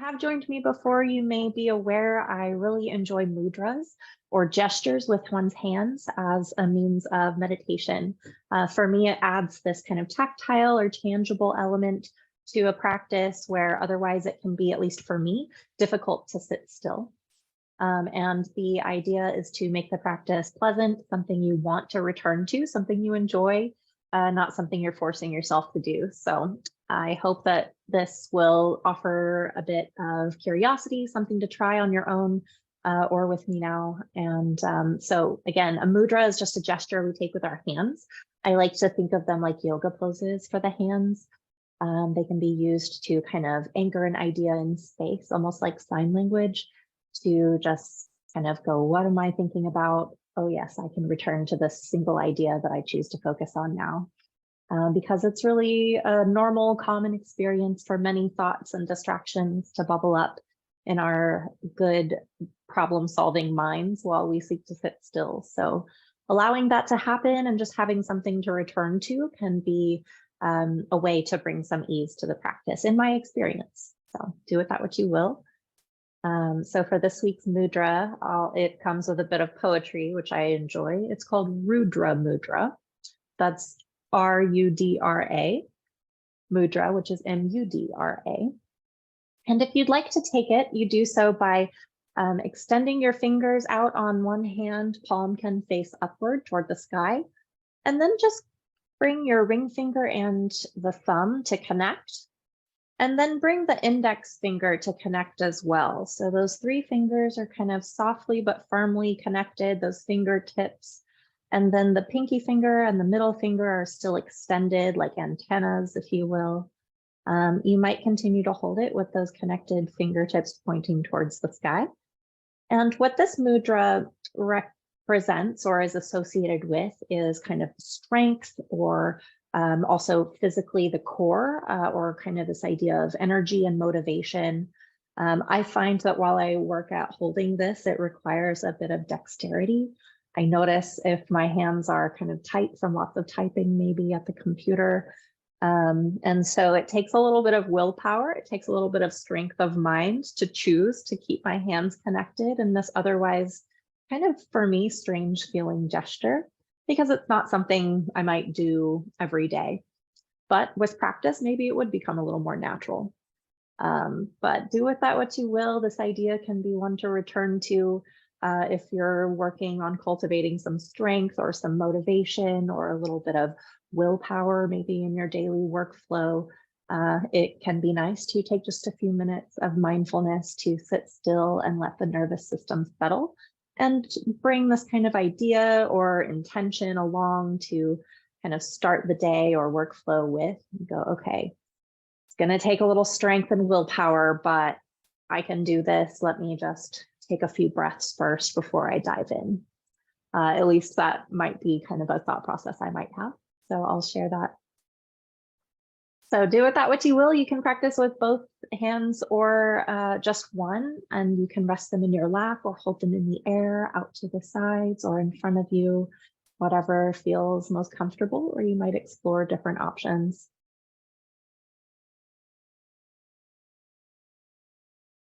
have joined me before, you may be aware I really enjoy mudras or gestures with one's hands as a means of meditation. For me, it adds this kind of tactile or tangible element to a practice where otherwise it can be, at least for me, difficult to sit still. And the idea is to make the practice pleasant, something you want to return to, something you enjoy, not something you're forcing yourself to do. So I hope that this will offer a bit of curiosity, something to try on your own or with me now. And so again, a mudra is just a gesture we take with our hands. I like to think of them like yoga poses for the hands. They can be used to kind of anchor an idea in space, almost like sign language, to just kind of go, what am I thinking about? Oh yes, I can return to this single idea that I choose to focus on now. Because it's really a normal, common experience for many thoughts and distractions to bubble up in our good problem-solving minds while we seek to sit still. So allowing that to happen and just having something to return to can be a way to bring some ease to the practice, in my experience. So do with that what you will. So for this week's mudra, it comes with a bit of poetry, which I enjoy. It's called Rudra Mudra. That's R-U-D-R-A, mudra, which is M-U-D-R-A. And if you'd like to take it, you do so by extending your fingers out on one hand, palm can face upward toward the sky, and then just bring your ring finger and the thumb to connect. And then bring the index finger to connect as well. So those three fingers are kind of softly but firmly connected, those fingertips. And then the pinky finger and the middle finger are still extended like antennas, if you will. You might continue to hold it with those connected fingertips pointing towards the sky. And what this mudra represents or is associated with is kind of strength or also physically the core or kind of this idea of energy and motivation. I find that while I work at holding this, it requires a bit of dexterity. I notice if my hands are kind of tight from lots of typing, maybe at the computer. And so it takes a little bit of willpower. It takes a little bit of strength of mind to choose to keep my hands connected in this otherwise kind of, for me, strange feeling gesture, because it's not something I might do every day. But with practice, maybe it would become a little more natural. But do with that what you will. This idea can be one to return to if you're working on cultivating some strength or some motivation or a little bit of willpower, maybe in your daily workflow. It can be nice to take just a few minutes of mindfulness to sit still and let the nervous system settle and bring this kind of idea or intention along to kind of start the day or workflow with and go, okay, it's going to take a little strength and willpower, but I can do this. Let me just take a few breaths first before I dive in. At least that might be kind of a thought process I might have. So I'll share that. So do with that what you will. You can practice with both hands or just one, and you can rest them in your lap or hold them in the air out to the sides or in front of you, whatever feels most comfortable, or you might explore different options.